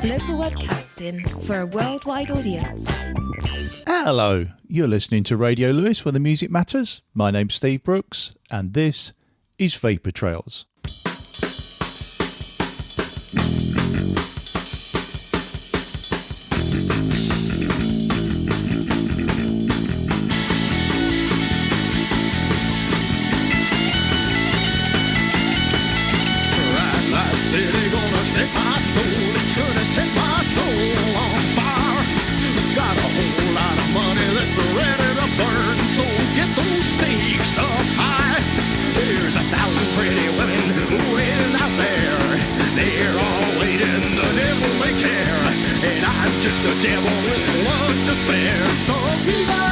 Local webcasting for a worldwide audience. Hello, you're listening to Radio Lewis where the music matters. My name's Steve Brooks and this is Vapour Trails. Set my soul, it's gonna set my soul on fire. Got a whole lot of money that's ready to burn, so get those stakes up high. There's 1,000 pretty women waiting out there. They're all waiting, the devil may care. And I'm just a devil with love to spare. So viva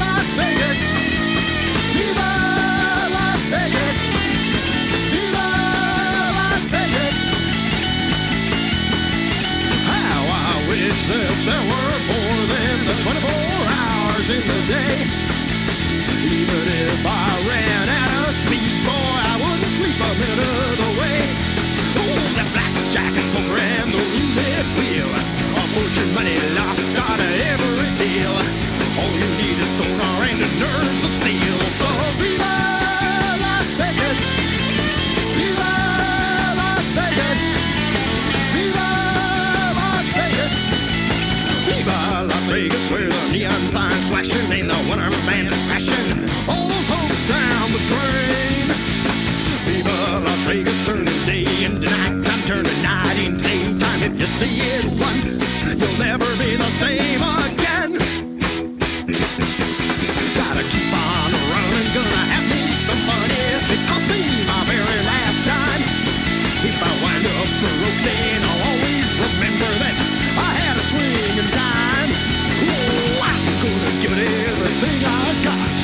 Las Vegas, viva Las Vegas, viva Las Vegas. Wish that there were more than the 24 hours in the day. Even if I ran out of speed, boy, I wouldn't sleep a minute of the way. Oh, the blackjack and poker and the roulette wheel, a fortune money lost out of every deal. All you need is sonar and the nerves of steel. So viva Las Vegas, viva Las Vegas, viva Las Vegas. Viva Las Vegas, where the neon signs flashing and the winter band is crashing all those hopes down the drain. Viva Las Vegas, turning day into night time, turning night into daytime. If you see it once, you'll never be the same again. Gotta keep on running, gonna have me some fun if it costs me my very last dime. If I wind up broke, then I'll always remember that I had a swinging time. Oh, I'm gonna give it everything I got.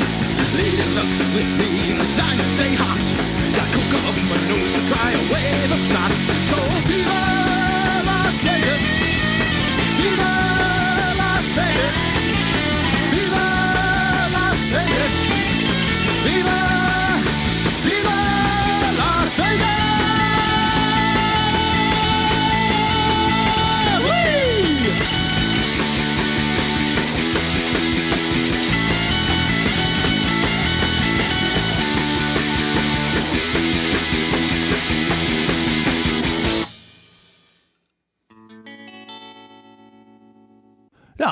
Lady luck's with me, the dice stay hot. Got coke up my nose to dry away the snot. So viva Las Vegas, viva Las Vegas, viva Las Vegas, viva, viva Las Vegas.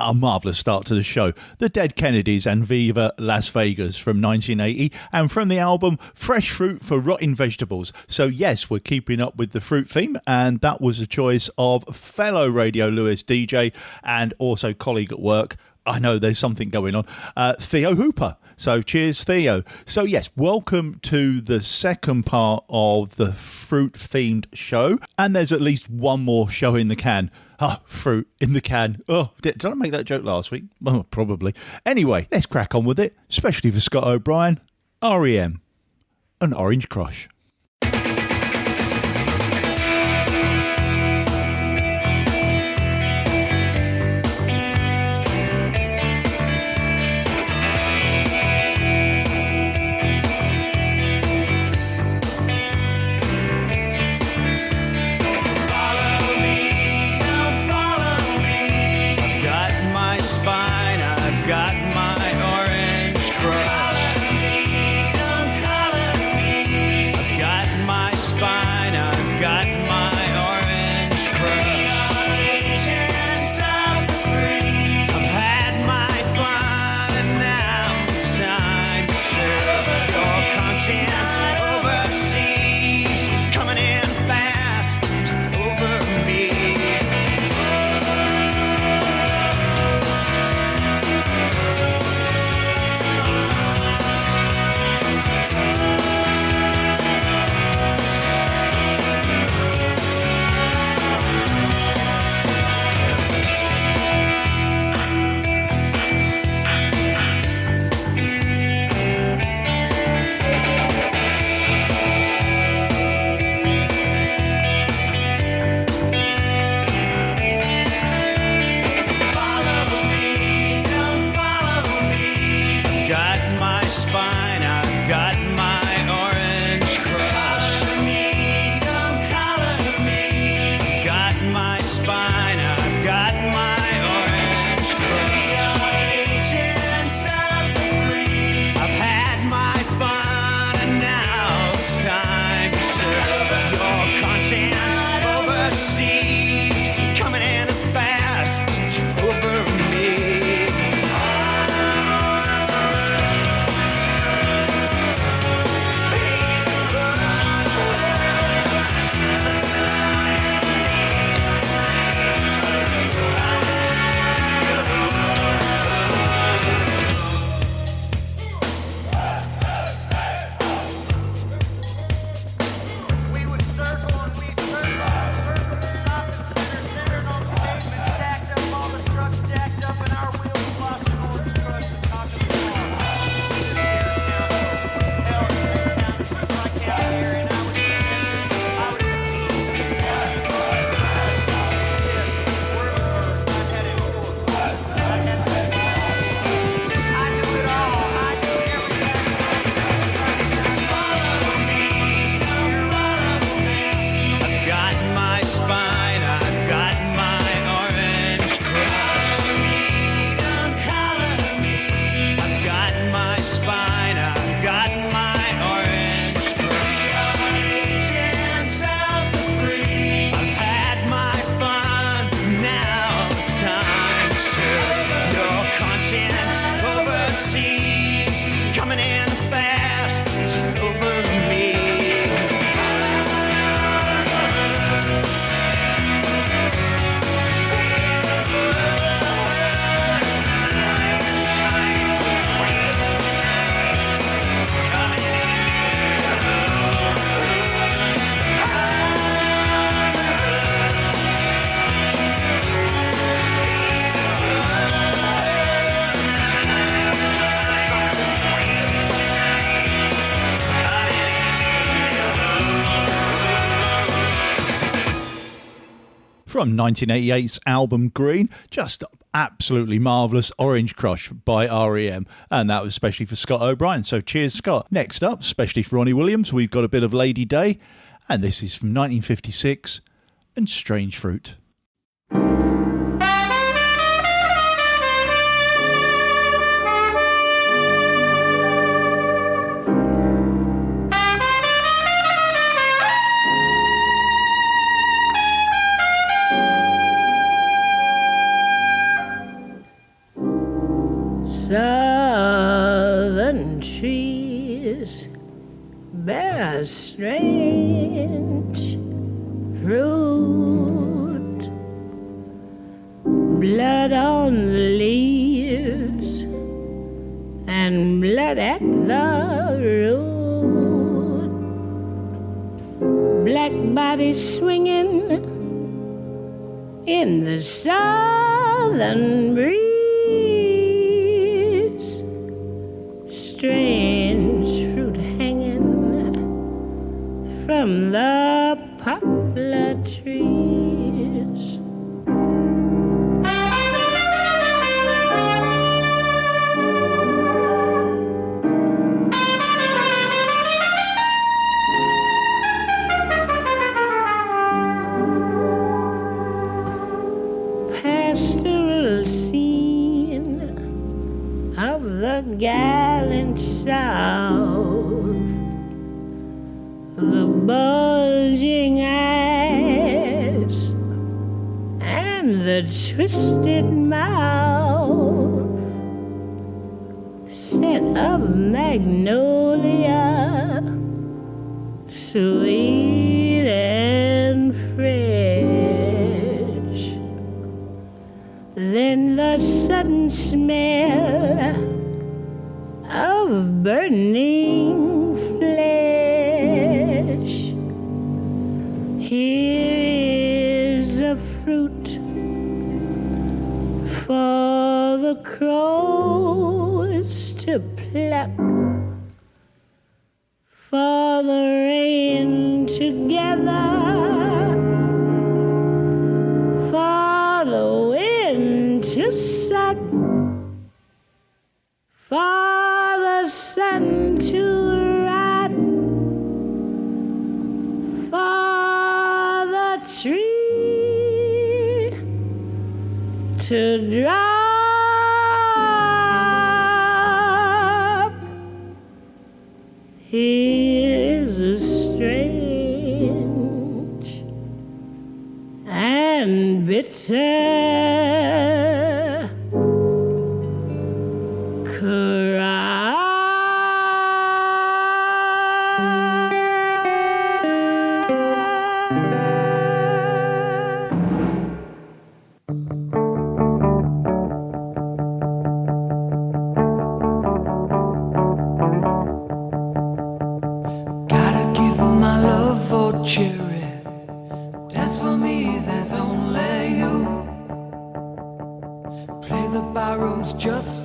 A marvellous start to the show. The Dead Kennedys and Viva Las Vegas from 1980, and from the album Fresh Fruit for Rotting Vegetables. So yes, we're keeping up with the fruit theme, and that was a choice of fellow Radio Lewis DJ and also colleague at work. I know there's something going on. Theo Hooper. So cheers, Theo. So yes, welcome to the second part of the fruit-themed show. And there's at least one more show in the can. Fruit in the can. Oh, did I make that joke last week? Oh, probably. Anyway, let's crack on with it, especially for Scott O'Brien, REM, and Orange Crush. from 1988's album Green. Just absolutely marvellous Orange Crush by R.E.M. And that was especially for Scott O'Brien. So cheers, Scott. Next up, especially for Ronnie Williams, we've got a bit of Lady Day. And this is from 1956 and Strange Fruit. Southern trees bear strange fruit, blood on the leaves and blood at the root, black bodies swinging in the southern breeze. Strange fruit hanging from the poplar trees. Pastoral scene of the gallant South, the bulging eyes and the twisted mouth, scent of magnolia, sweet and fresh. Then the sudden smell of burning flesh. Here is a fruit for the crows to pluck, for the rain to gather, for the wind to suck, for the sun to rot, for the tree to drop. Here's a strange and bitter just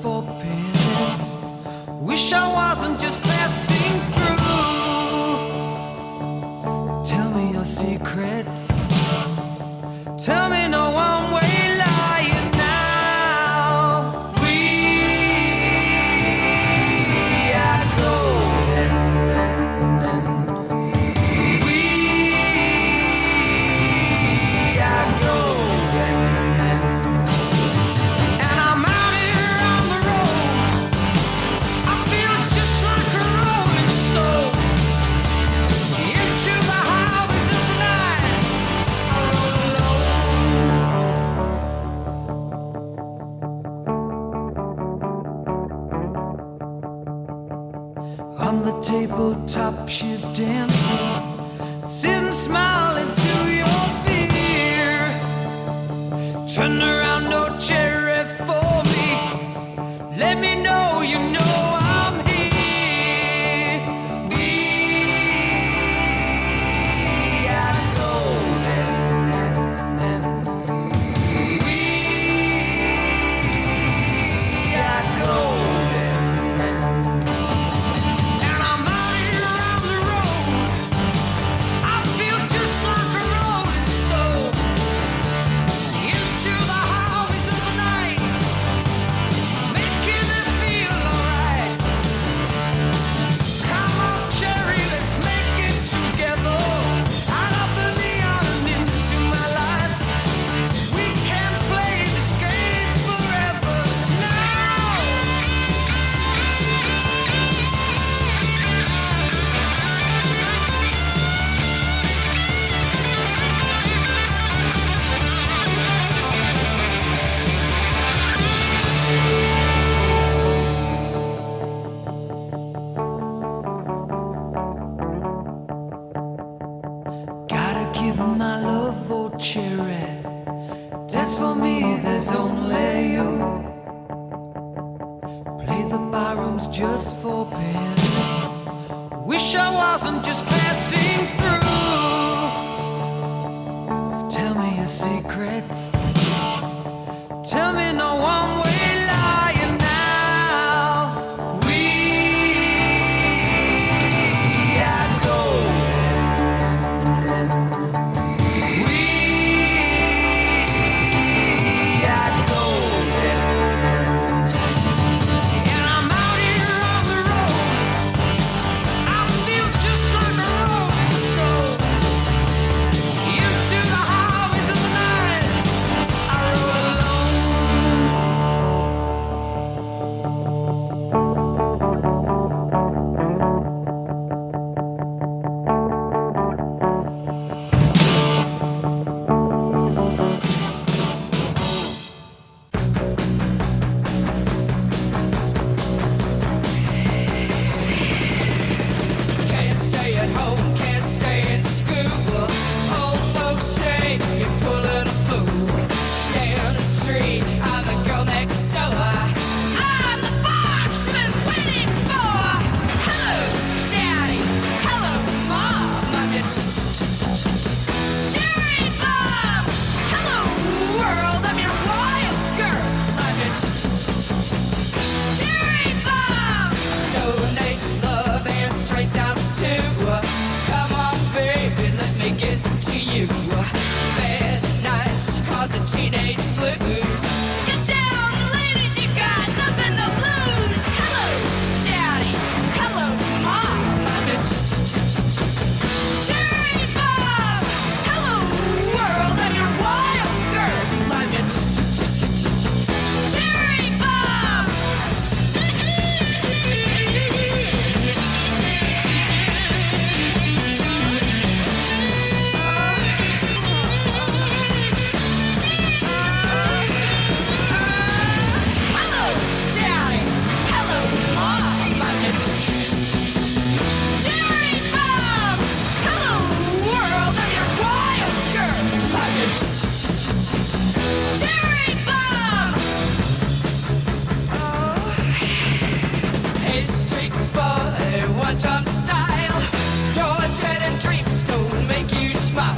Even my love for cherry. Dance for me, there's only you. Play the barrooms just for pins. Wish I wasn't just passing through. Tell me your secrets. Tell me no one way lying now. We are golden. We are golden. And I'm out here on the road. I feel just like a rolling stone. Into the highways of the night, I rode alone. Can't stay at home, can't stay in school. Old folks say you're pulling a fool. Down the street, I'm the girl next door. I'm the fox you've been waiting for. Hello, Daddy. Hello, Mom. I'm your Jerry Bob. Hello, world. I'm your wild girl. I'm your Jerry Bob. Donate love and straight sounds too. Come on, baby, let me get to you. Bad nights causing teenage blues. Get down, ladies, you got nothing to lose. Hello, Daddy. Hello, Mom. I'm your Jerry Bob. Hello, world. I'm your wild girl. I'm your Jerry Bob. Hello, Daddy. Hello, Mom. I'm your Jerry Bob. Hello, world. I'm your wild girl. I'm your Jerry Bob. Hey, street boy, what's up style? Your dead and dreams don't make you smile.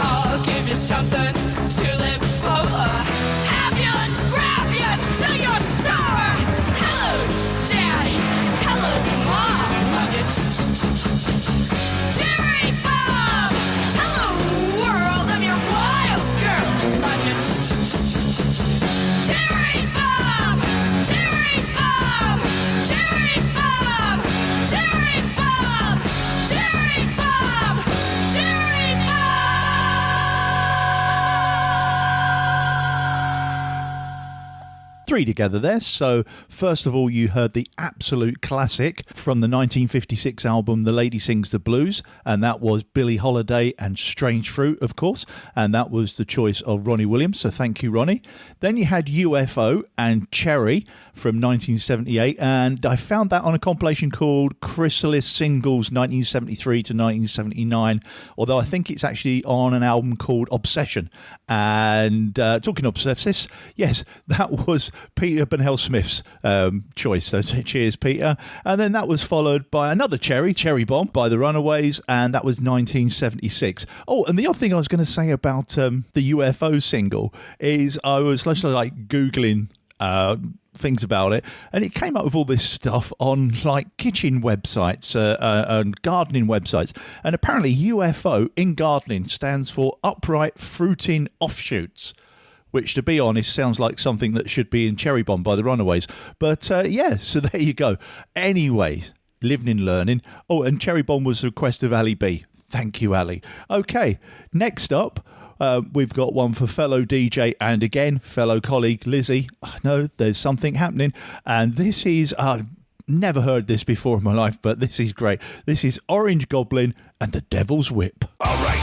I'll give you something to live for. Have you and grab you till you're sore. Hello, Daddy. Hello, Mom. I'm your Jerry Bob. Hello, world. I'm your wild girl. I'm your Jerry Bob. Jerry Bob. Jerry Bob. Jerry Bob. Jerry Bob. Jerry Bob. Three together there. So, first of all, you heard the absolute classic from the 1956 album The Lady Sings the Blues, and that was Billie Holiday and Strange Fruit, of course, and that was the choice of Ronnie Williams, so thank you, Ronnie. Then you had UFO and Cherry from 1978, and I found that on a compilation called Chrysalis Singles 1973 to 1979, although I think it's actually on an album called Obsession. And talking Obsessis, yes, that was Peter Burnell Smith's choice. So cheers, Peter. And then that was followed by another Cherry Bomb by the Runaways, and that was 1976. Oh, and the other thing I was going to say about the UFO single is I was like Googling things about it, and it came up with all this stuff on like kitchen websites and gardening websites, and apparently UFO in gardening stands for upright fruiting offshoots, which, to be honest, sounds like something that should be in Cherry Bomb by the Runaways. But yeah, so there you go. Anyways, living and learning. Oh, and Cherry Bomb was a request of Ali B. Thank you, Ali. Okay, next up, we've got one for fellow DJ and again fellow colleague Lizzie. No, there's something happening, and this is never heard this before in my life, but this is great. This is Orange Goblin and the Devil's Whip. All right.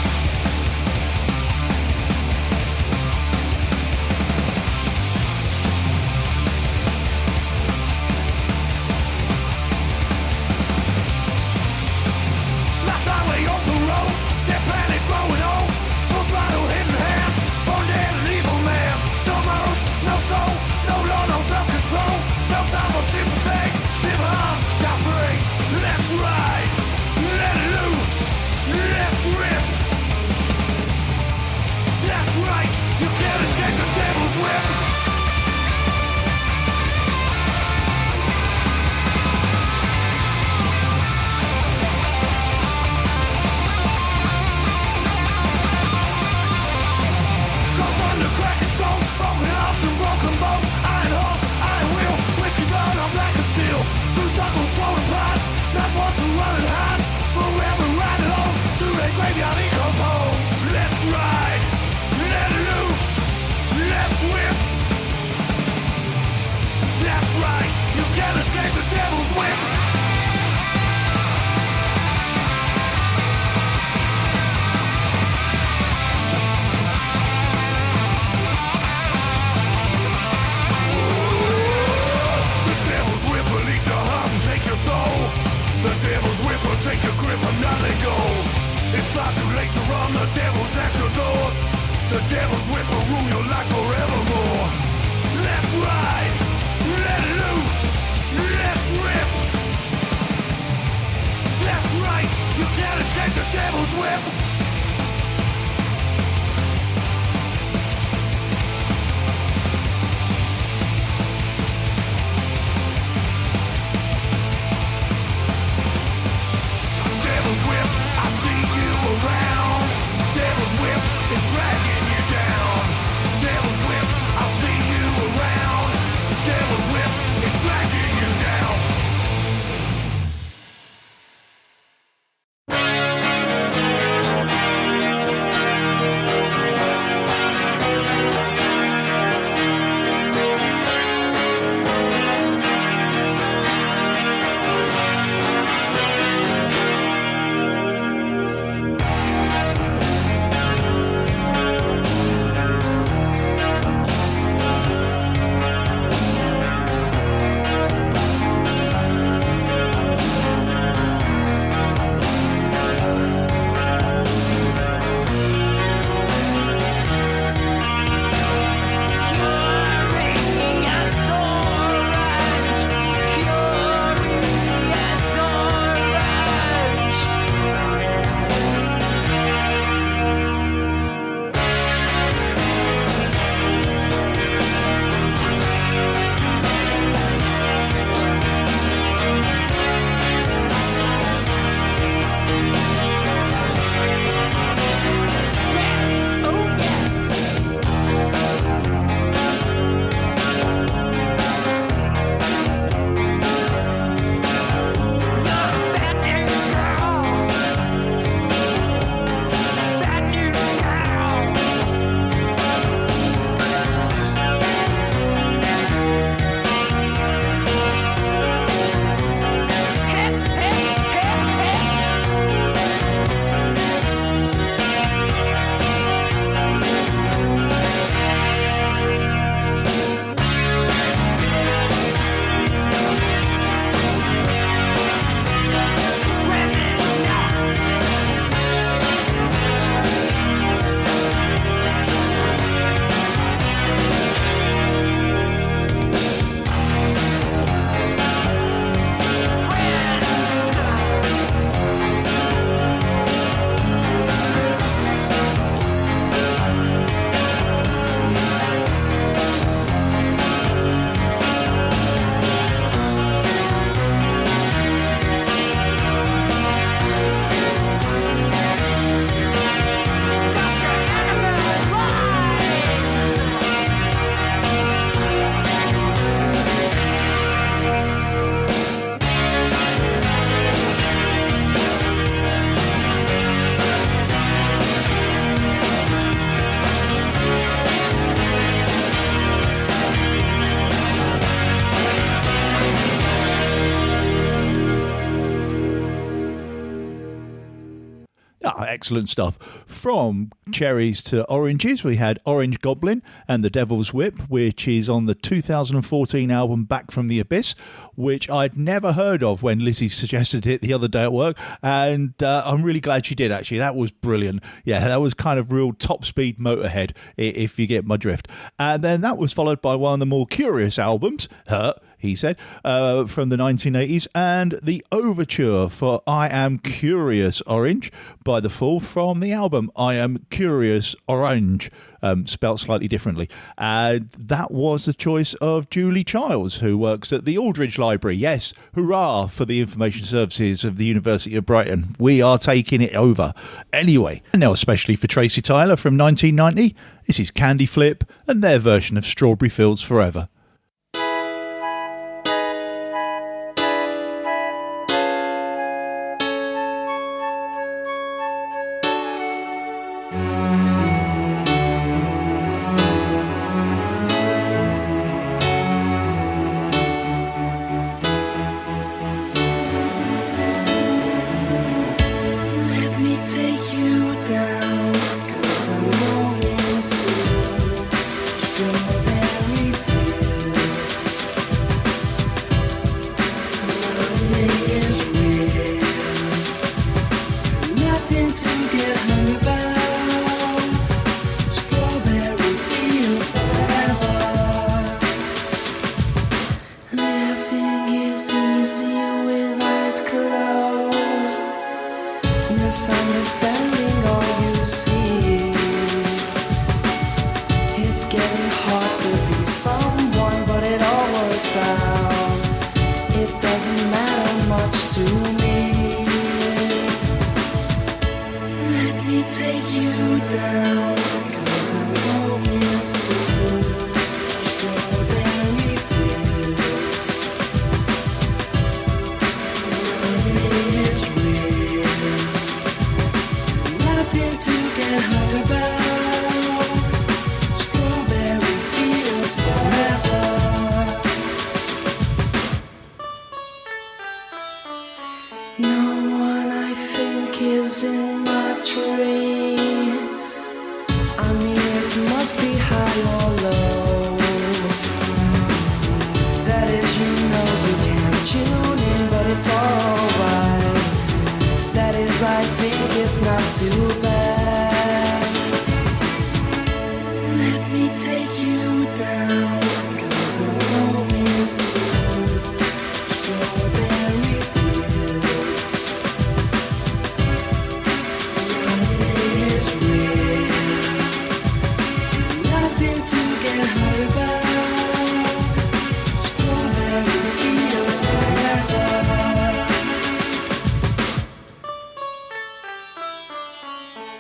Last time we on the road, that planet growing old. from the devil's actual door. The devil's whip will rule your life forevermore. Let's ride, let loose, let's rip. That's right, you can't escape the devil's whip. Devil's whip, I see you around. Devil's whip is dragging you down. Devil's whip, I see you around. Devil's whip is dragging you down. Excellent stuff. From cherries to oranges, we had Orange Goblin and the Devil's Whip, which is on the 2014 album Back from the Abyss, which I'd never heard of when Lizzie suggested it the other day at work, and I'm really glad she did, actually. That was brilliant. Yeah, that was kind of real top speed Motorhead, if you get my drift. And then that was followed by one of the more Kurious albums, he said, from the 1980s, and the overture for I Am Kurious Orange by The Fall from the album I Am Kurious Orange, spelt slightly differently. And that was the choice of Julie Childs, who works at the Aldridge Library. Yes, hurrah for the information services of the University of Brighton. We are taking it over. Anyway, and now especially for Tracy Tyler from 1990, this is Candy Flip and their version of Strawberry Fields Forever. Strawberry down, 'cause I'm going to strawberry fields. Nothing is real, nothing to get hung about. Strawberry fields forever. No one I think is in my tree. I mean, it must be high or low. That is, you know you can't tune in, but it's alright. That is, I think it's not too bad. Let me take you down, 'cause I'm going to strawberry fields. Nothing is real, nothing to get hung about. Strawberry fields forever.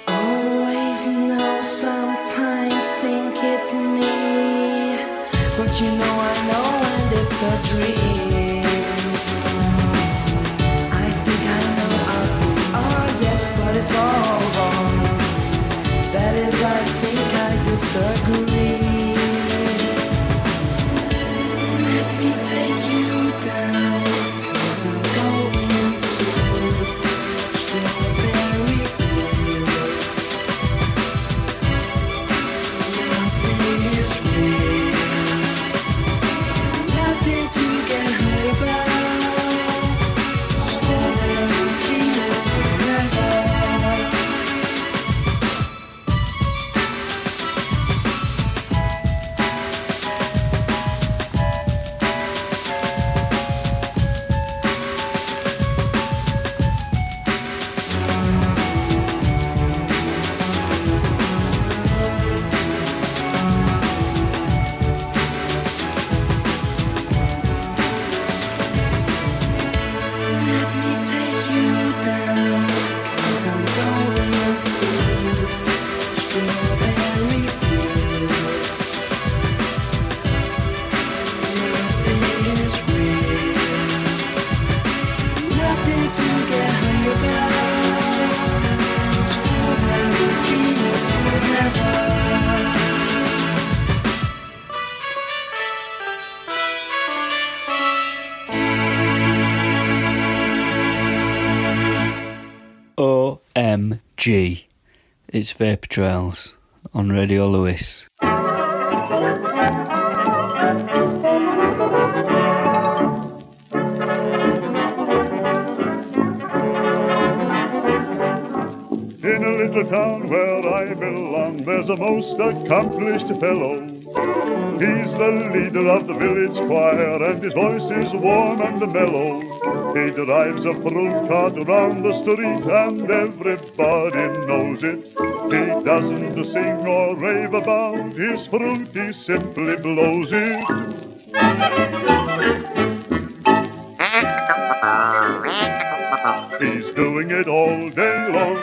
Always know, sometimes think it's me, but you know I know and it's a dream. I think I know how you are, yes, but it's all wrong. That is, I think I disagree. Let me take you down, 'cause I'm going to strawberry fields. Nothing is real, nothing to get hung about. Strawberry fields forever. Let me take you down, 'cause I'm going to strawberry fields. Nothing is real, nothing to get hung about. Strawberry fields forever. OMG. It's Vapour Trails on Radio Lewis. In a little town where I belong, there's a most accomplished fellow. He's the leader of the village choir, and his voice is warm and mellow. He drives a fruit cart around the street, and everybody knows it. He doesn't sing or rave about his fruit, he simply blows it. He's doing it all day long.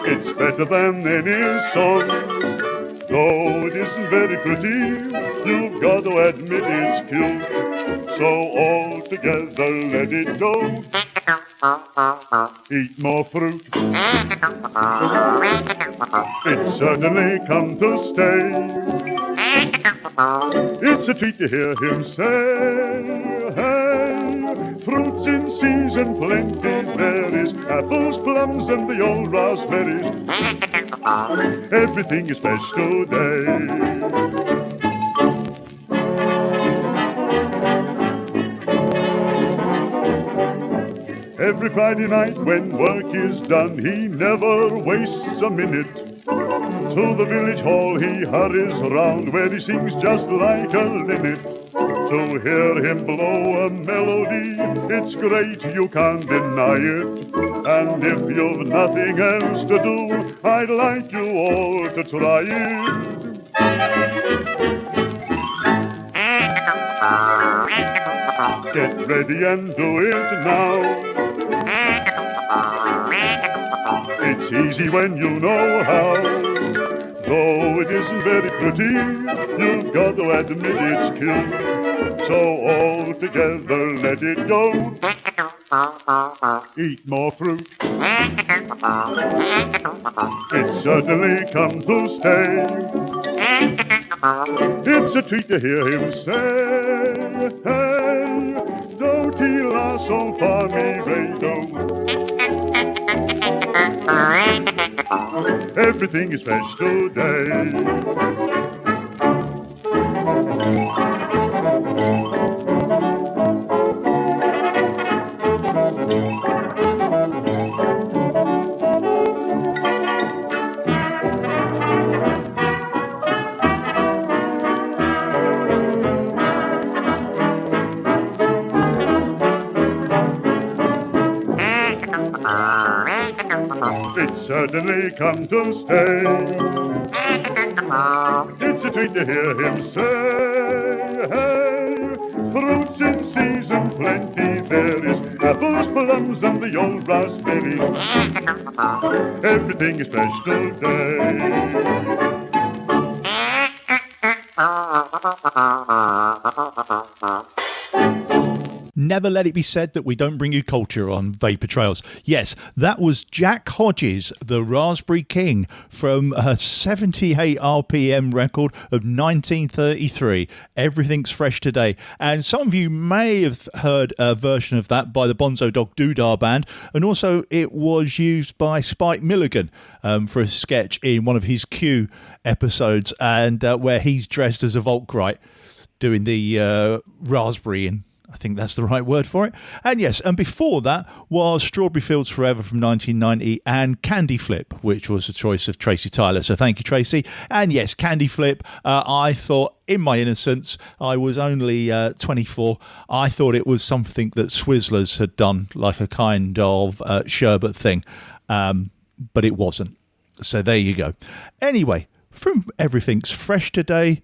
It's better than any song. Though it isn't very pretty, you've got to admit it's cute. So all together let it go. Eat more fruit. It's certainly come to stay. It's a treat to hear him say, hey, fruits in season plenty there is, apples, plums, and the old raspberries. Everything is fresh today. Every Friday night when work is done, he never wastes a minute. To the village hall he hurries round, where he sings just like a linnet. To hear him blow a melody, it's great, you can't deny it. And if you've nothing else to do, I'd like you all to try it. Get ready and do it now. It's easy when you know how. Though it isn't very pretty, you've got to admit it's cute. So all together let it go. Eat more fruit. It's certainly come to stay. It's a treat to hear him say, hey, doti la son fa mi re do. Everything is fresh today. It's certainly come to stay. It's a treat to hear him say, hey, fruits in season plenty there is, apples, plums, and the old raspberries. Everything is fresh today. Never let it be said that we don't bring you culture on Vapour Trails. Yes, that was Jack Hodges, the Raspberry King, from a 78 RPM record of 1933. Everything's fresh today. And some of you may have heard a version of that by the Bonzo Dog Doodah Band, and also it was used by Spike Milligan for a sketch in one of his Q episodes, and where he's dressed as a Volkrite doing the raspberry in. I think that's the right word for it. And yes, and before that was Strawberry Fields Forever from 1990 and Candy Flip, which was a choice of Tracy Tyler. So thank you, Tracy. And yes, Candy Flip, I thought in my innocence, I was only 24. I thought it was something that Swizzlers had done, like a kind of sherbet thing. But it wasn't. So there you go. Anyway, from Everything's Fresh Today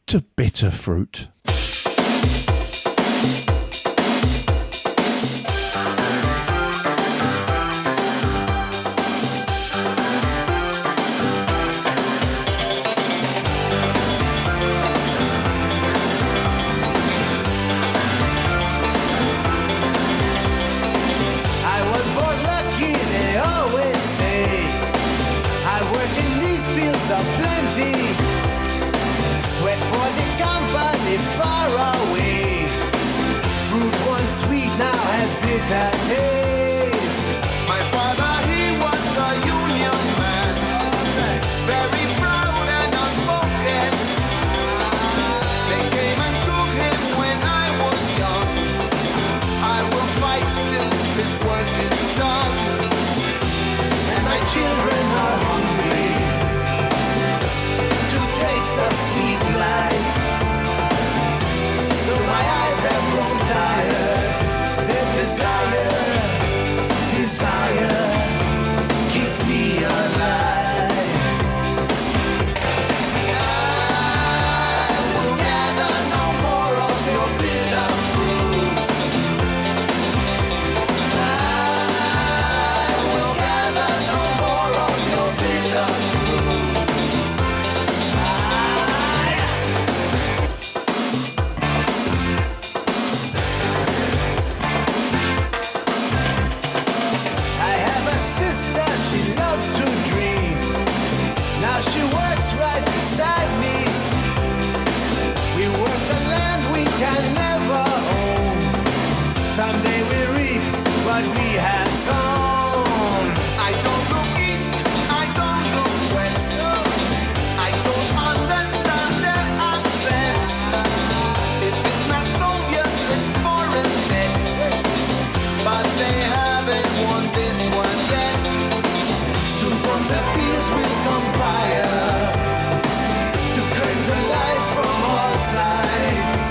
to Bitter Fruit. Sweat for the company far away. Fruit once sweet now has bitter taste. My father, he was a union man, very proud and outspoken. They came and took him when I was young. I will fight till this work is done, and my children are hungry to taste the sweet life. Though my eyes have grown tired, their desire keeps me alive. I will gather no more of your bitter fruit. I will gather no more of your bitter fruit. She works right beside me. We work the land we can never own. Someday we reap what we have sown. I don't look east, I don't look west. I don't understand their accents. If it's not Soviet, it's foreign net. But they haven't won this one yet. Soon from the fields will come fire to cleanse the lies from all sides.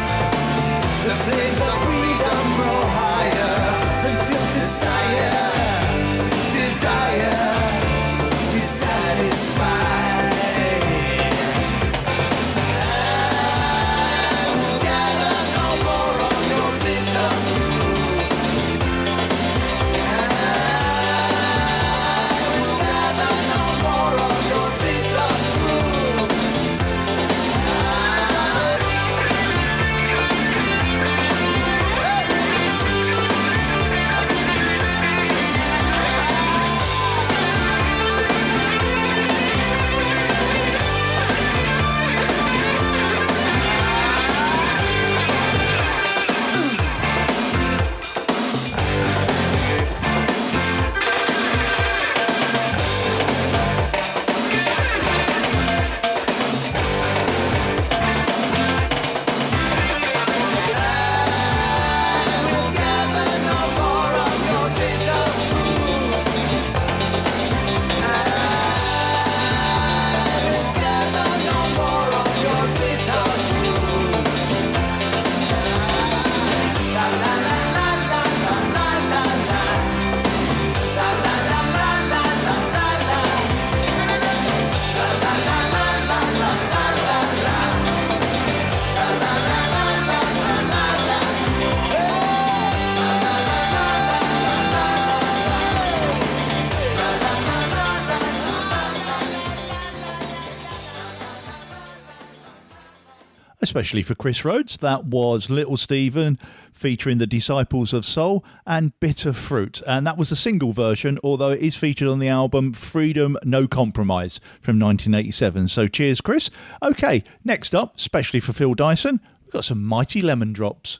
especially for Chris Rhodes. That was Little Steven featuring the Disciples of Soul and Bitter Fruit. And that was a single version, although it is featured on the album Freedom No Compromise from 1987. So cheers, Chris. Okay, next up, especially for Phil Dyson, we've got some Mighty Lemon Drops.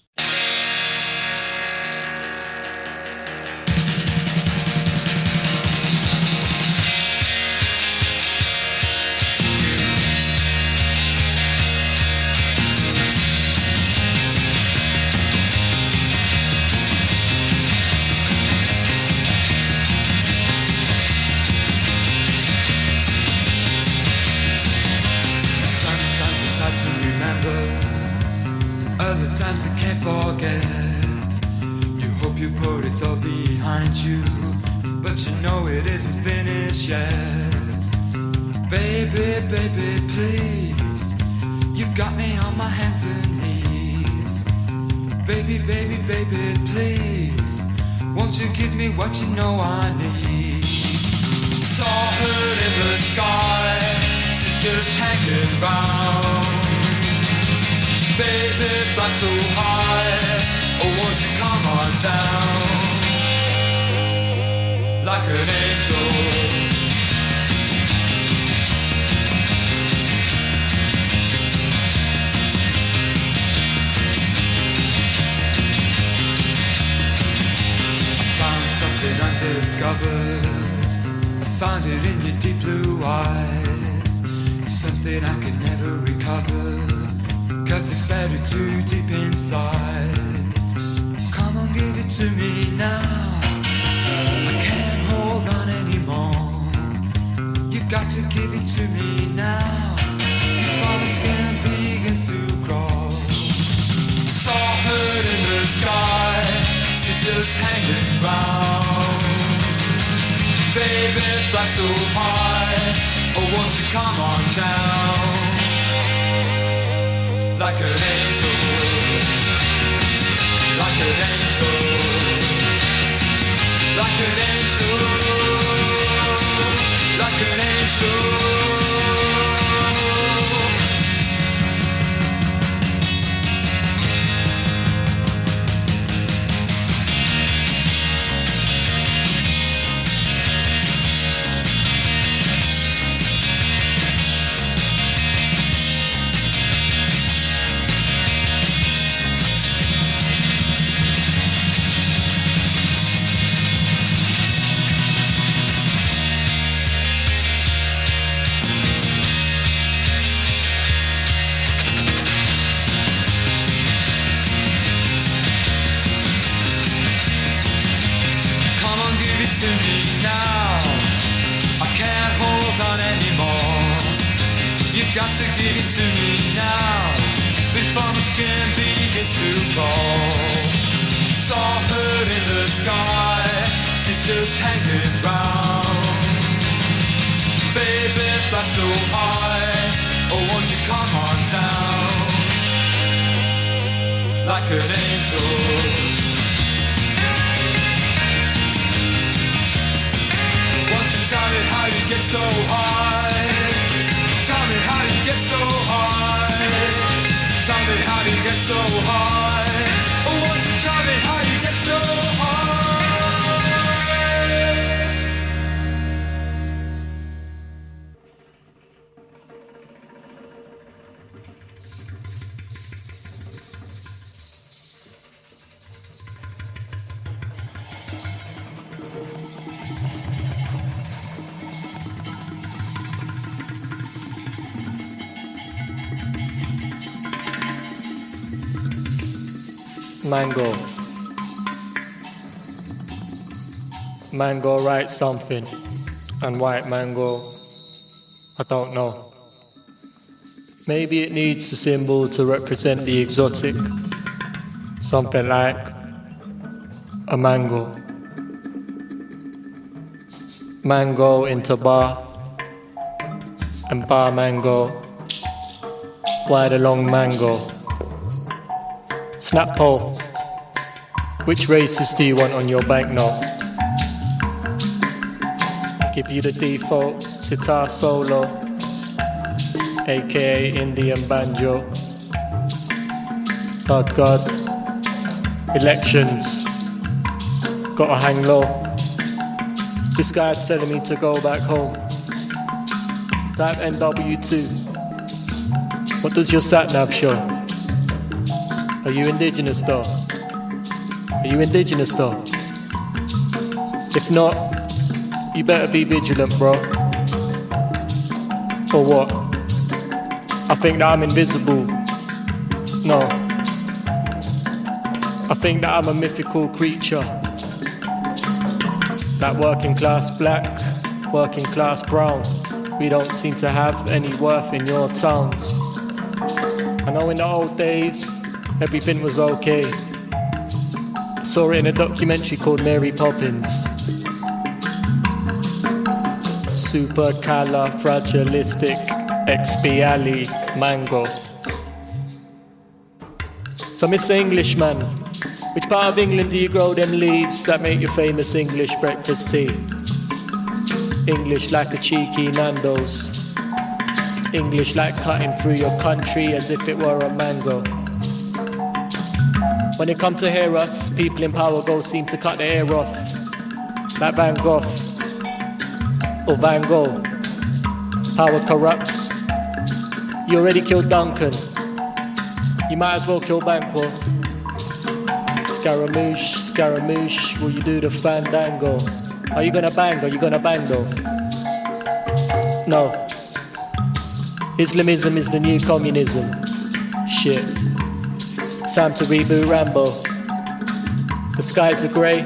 Baby, please, you've got me on my hands and knees. Baby, please, won't you give me what you know I need? Saw her in the sky, she's just hanging round. Baby, fly so high, oh won't you come on down? Like an angel. Undiscovered, I found it in your deep blue eyes. It's something I can never recover, 'cause it's buried too deep inside. Come on, give it to me now, I can't hold on anymore. You've got to give it to me now, before my skin begins to crawl. Saw her in the sky, she's just hanging round. Baby, fly so high, oh won't you come on down? Like an angel, like an angel, like an angel, like an angel. To me now, I can't hold on anymore. You've got to give it to me now, before my skin begins to crawl. Saw her in the sky, she's just hanging round. Baby, fly so high, oh won't you come on down? Like an angel. Tell me how you get so high. Tell me how you get so high. Tell me how you get so high. Oh, won't you tell me how you get so high? Mango. Mango writes something, and white mango, I don't know. Maybe it needs a symbol to represent the exotic. Something like a mango. Mango into bar, and bar mango. Why the long mango? Snap poll. Which races do you want on your banknote? Give you the default sitar solo, aka Indian banjo. Oh God. Elections. Gotta hang low. This guy's telling me to go back home. Type NW2. What does your sat-nav show? Are you indigenous though? Are you indigenous though? If not, you better be vigilant, bro. Or what? I think that I'm invisible. No. I think that I'm a mythical creature. That working class black, working class brown. We don't seem to have any worth in your towns. I know in the old days, everything was okay. I saw it in a documentary called Mary Poppins. Supercalifragilistic expiali mango. So Mr. Englishman, which part of England do you grow them leaves that make your famous English breakfast tea? English like a cheeky Nando's. English like cutting through your country as if it were a mango. When they come to hear us, people in power go seem to cut their hair off. Like Van Gogh or Van Gogh. Power corrupts. You already killed Duncan. You might as well kill Banquo. Scaramouche, Scaramouche, will you do the fandango? Are you gonna bang? Are you gonna bango? No. Islamism is the new communism. Shit. It's time to reboot Rambo. The skies are grey.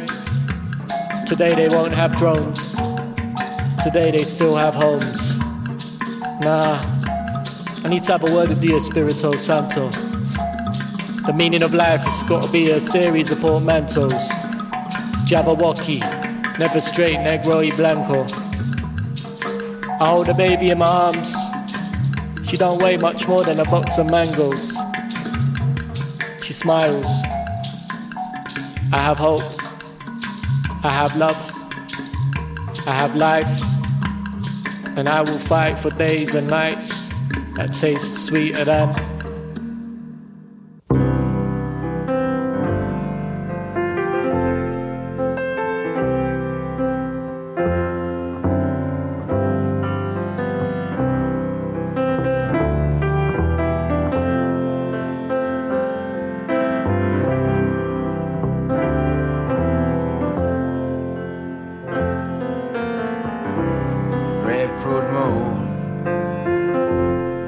Today they won't have drones. Today they still have homes. Nah. I need to have a word with the Espirito Santo. The meaning of life has got to be a series of portmanteaus. Jabberwocky, never straight, negro y blanco. I hold a baby in my arms. She don't weigh much more than a box of mangoes. She smiles. I have hope. I have love. I have life. And I will fight for days and nights that taste sweeter than grapefruit moon,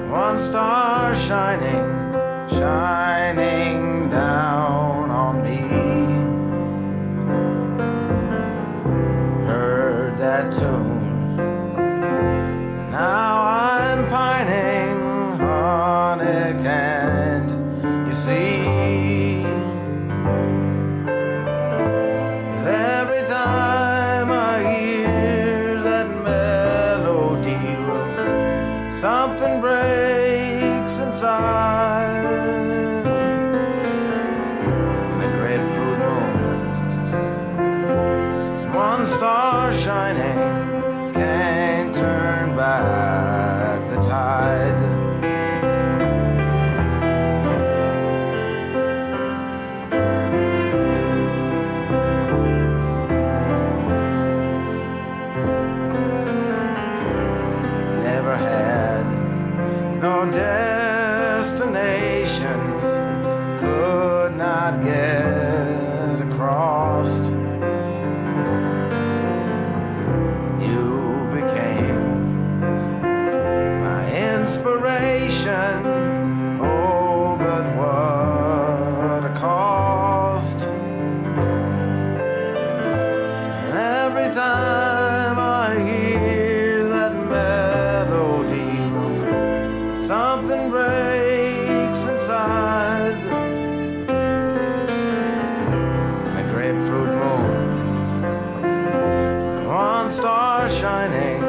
one star shining, shining down on me. Heard that tune, and now I'm pining, honey, can't you see? 'Cause every time I hear that melody, something breaks inside. And the grapefruit moon, one star shining, can't turn back the tide. Never had no destinations, could not get across. You became my inspiration, oh, but what a cost. And every time I hear that melody, something breaks inside. The grapefruit moon, one star shining,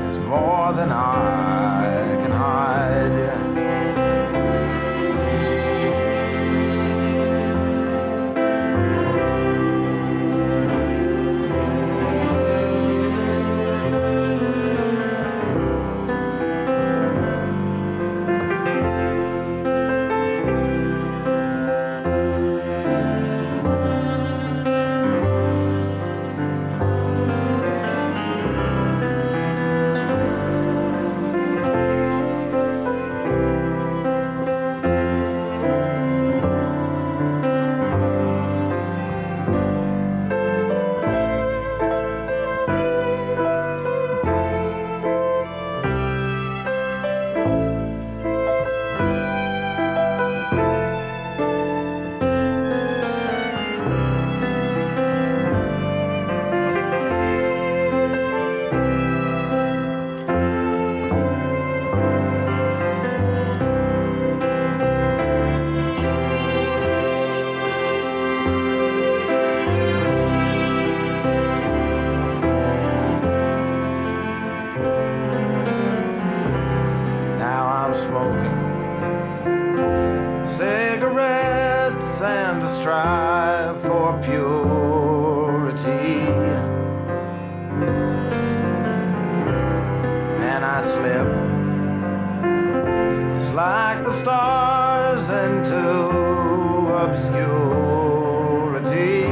is more than I can hide. strive for purity, and I slip just like the stars into obscurity.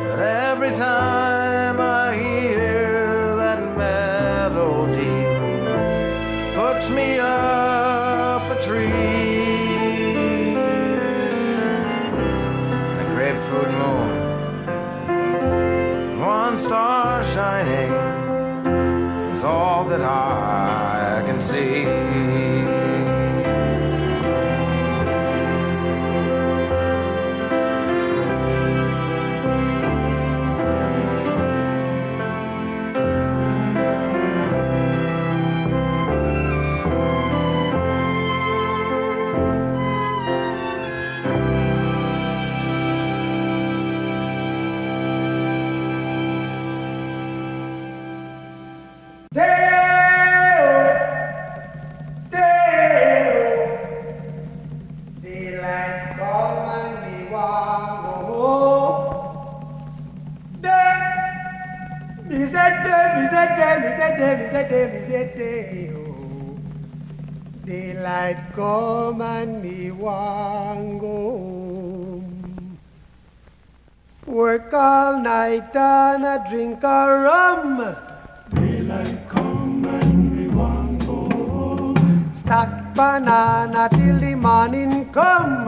But every time I hear that melody, puts me up a tree. The grapefruit moon, one star shining, is all that I can see. Daylight come and me want go home. Work all night and a drink a rum. Daylight come and me want go home. Stack banana till the morning come.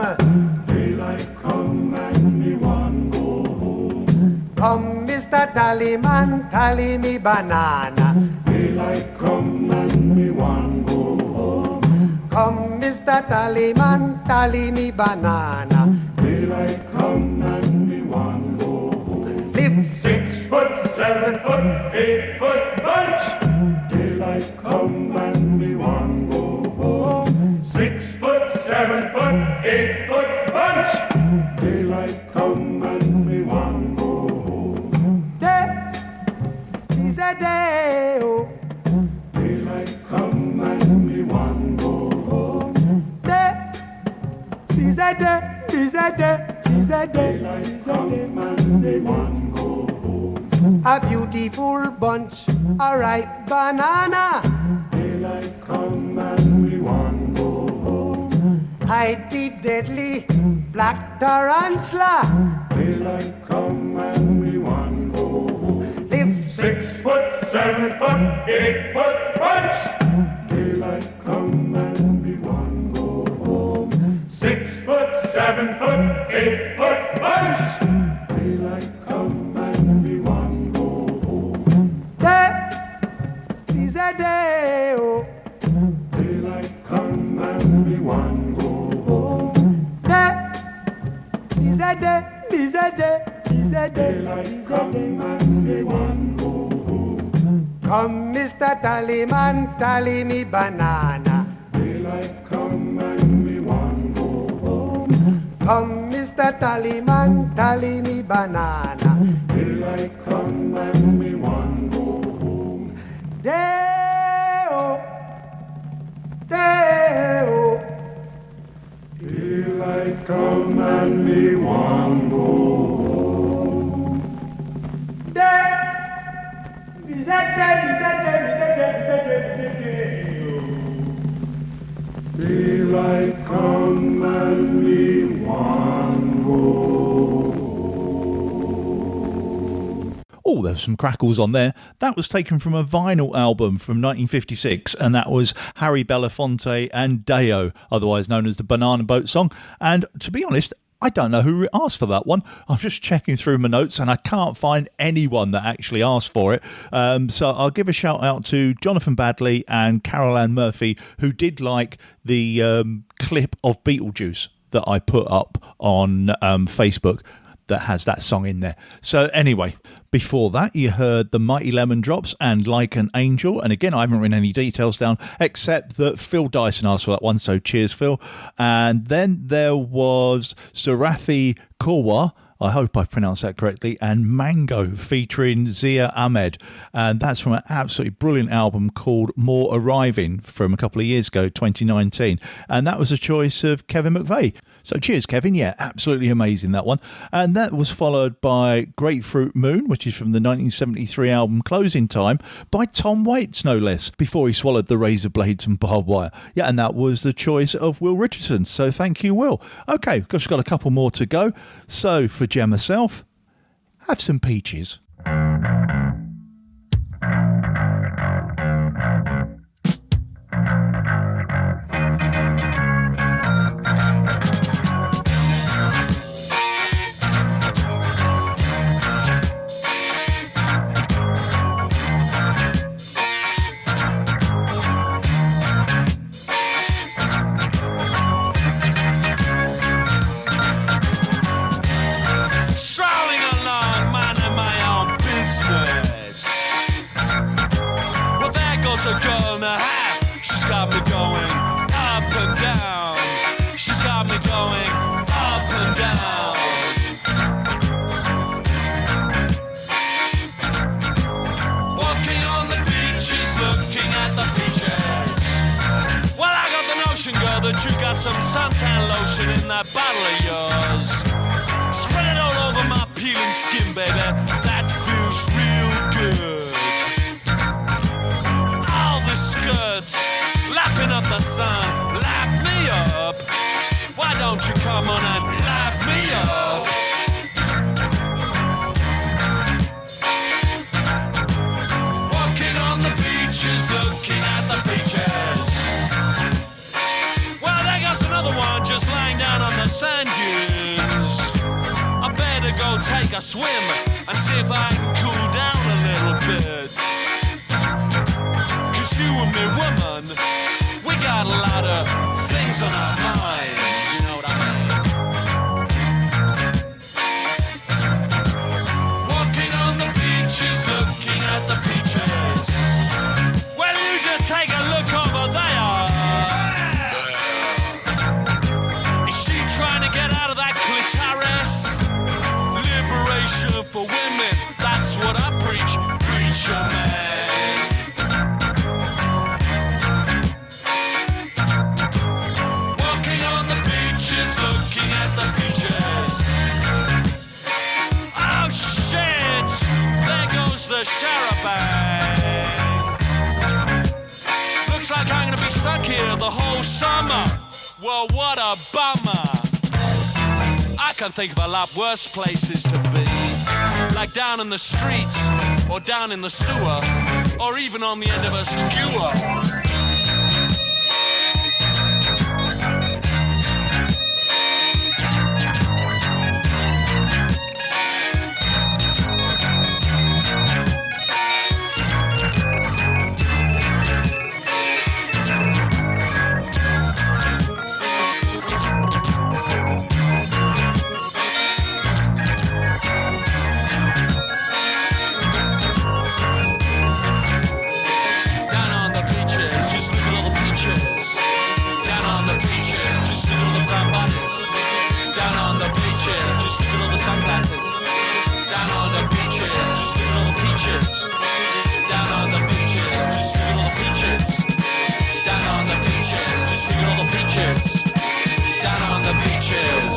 Daylight come and me want go home. Come, Mr. Tallyman, tally me banana. Daylight come and me want go home. Come, Mr. Tallyman, tally me banana. Daylight come and me want go home. Live 6 foot, 7 foot, 8 foot bunch. Daylight come and me want go home. 6 foot, 7 foot, 8 foot bunch. Daylight come and me want go home. Day is a day, oh. Daylight come and me want go home. Day is a day, is a day, is a day. Daylight come and me want go home. A beautiful bunch, a ripe banana. Daylight come and we want go home. Hide the deadly black tarantula. Daylight come and we want go home. Live 6 foot, 7 foot, 8 foot bunch. Daylight come and we want go home. 6 foot, 7 foot, 8 foot bunch. Daylight come and we want go home. Day is a day, oh. Daylight come and we want go home. Day is a day, is a day, is a day. Daylight come and we want go home. Come, Mr. Tallyman, tally me banana. Daylight come and we want go home. Come, Mr. Tallyman, tally me banana. Daylight come and we want go home. Day-o, day-o. Daylight come and we want go home. Day, is that day, is that day, is that day, is that day, is that day. Daylight come and we want go home. Oh, there's some crackles on there. That was taken from a vinyl album from 1956, and that was Harry Belafonte and Deo, otherwise known as the Banana Boat Song. And to be honest, I don't know who asked for that one. I'm just checking through my notes and I can't find anyone that actually asked for it. So I'll give a shout out to Jonathan Badley and Carol Ann Murphy, who did like the clip of Beetlejuice that I put up on Facebook that has that song in there. So anyway, before that you heard the Mighty Lemon Drops and Like an Angel, and again I haven't written any details down except that Phil Dyson asked for that one, so cheers Phil. And then there was Sarathi Korwa I hope I pronounced that correctly, and Mango featuring Zia Ahmed. And that's from an absolutely brilliant album called More Arriving from a couple of years ago, 2019. And that was a choice of Kevin McVeigh. So cheers, Kevin. Yeah, absolutely amazing, that one. And that was followed by Grapefruit Moon, which is from the 1973 album Closing Time by Tom Waits, no less, before he swallowed the razor blades and barbed wire. Yeah, and that was the choice of Will Richardson. So thank you, Will. Okay, just got a couple more to go. So for Jem herself, have some peaches. Strolling along, minding my own business. Well, there goes a girl and a half. She's got me going up and down. She's got me going up and down. Walking on the beaches, looking at the peaches. Well, I got the notion, girl, that you got some suntan lotion in that bottle of yours. Spread it all over my peeling skin, baby. That feels real good. All the skirts, lapping up the sun, lap me up. Why don't you come on and lap me up? Walking on the beaches, looking at the beaches. Well, there goes another one just lying down on the sand dunes. I better go take a swim and see if I can cool down a little bit. 'Cause you and me, woman, we got a lot of things on our minds, you know what I mean? Walking on the beaches, looking at the beaches. Well, you just take a look over there. Is she trying to get out of that clitoris? Liberation for women, that's what I preach, preacher man. Walking on the beaches, looking at the beaches. Oh shit, there goes the charabanc. Looks like I'm gonna be stuck here the whole summer. Well, what a bummer. I can think of a lot worse places to be, like down in the streets, or down in the sewer, or even on the end of a skewer. Sunglasses. Down on the beaches, just look at all the peaches. Down on the beaches, just look at all the peaches. Down on the beaches, just look at all the peaches. Down on the beaches.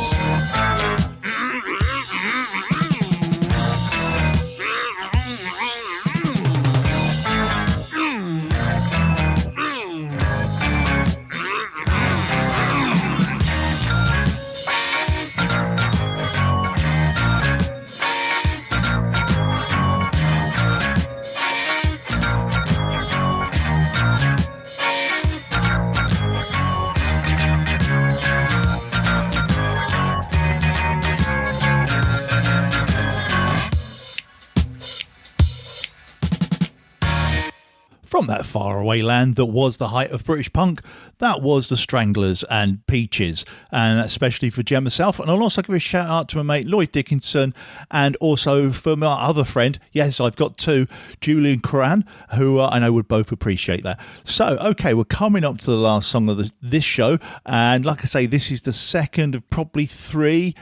From that faraway land that was the height of British punk, that was the Stranglers and Peaches, and especially for Jem herself. And I'll also give a shout out to my mate Lloyd Dickinson, and also for my other friend, yes, I've got two, Julian Curran, who I know would both appreciate that. So, okay, we're coming up to the last song of this show, and like I say, this is the second of probably three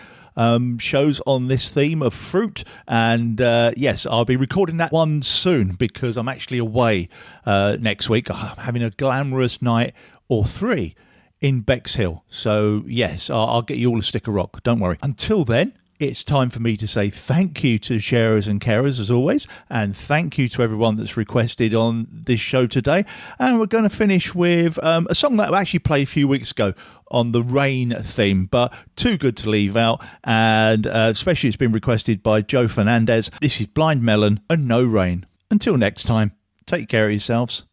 shows on this theme of fruit. And yes, I'll be recording that one soon because I'm actually away next week. I'm having a glamorous night or 3 in Bexhill. So yes, I'll get you all a stick of rock. Don't worry. Until then, it's time for me to say thank you to sharers and carers as always, and thank you to everyone that's requested on this show today. And we're going to finish with a song that I actually played a few weeks ago on the rain theme, but too good to leave out, and especially it's been requested by Joe Fernandez. This is Blind Melon and No Rain. Until next time, take care of yourselves.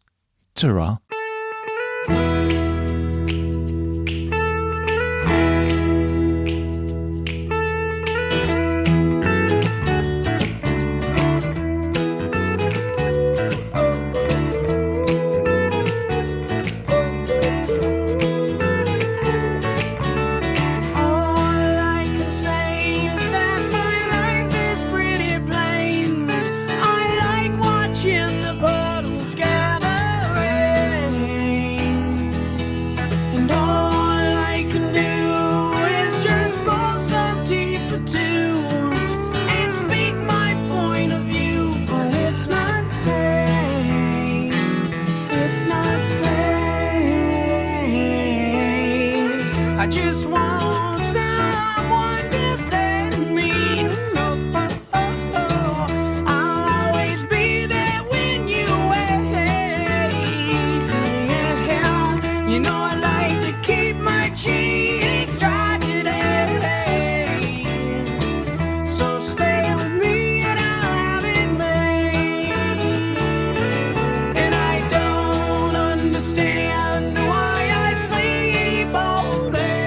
Ta-ra. I just want someone to send me. I'll always be there when you wait. You know I like to keep my cheeks dry today. So stay with me and I'll have it made. And I don't understand why I sleep all day.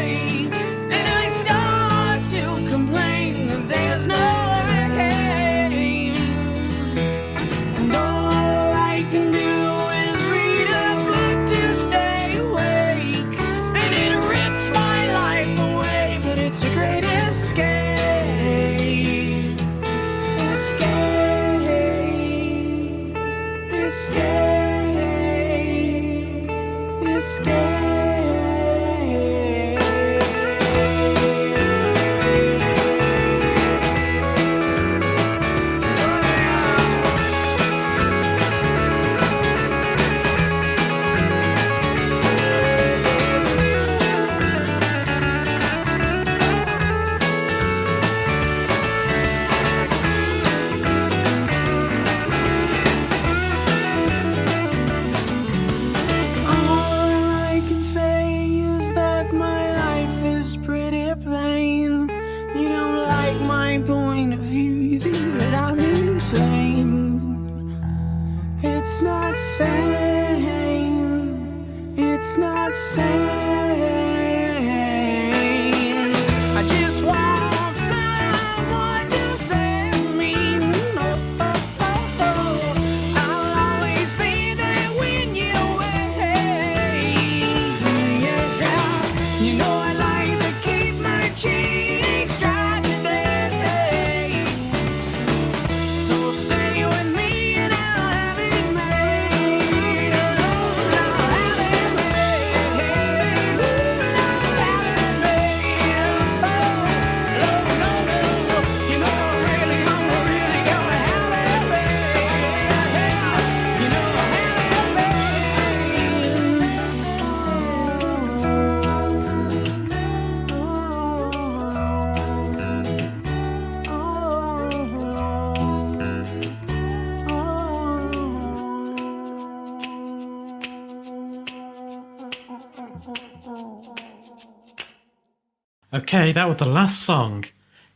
It's not sane. It's not sane. I just want someone to send me. I'll always be there when you wait. You know I like to keep my cheeks dry today. So stay with me and I'll have it made. I'll have it made. I'll have it made. No, you know I'm really gonna have it made. You know I'll have it Okay, that was the last song.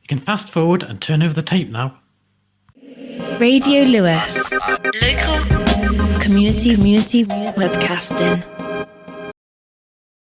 You can fast forward and turn over the tape now. Radio Lewis. Local community webcasting.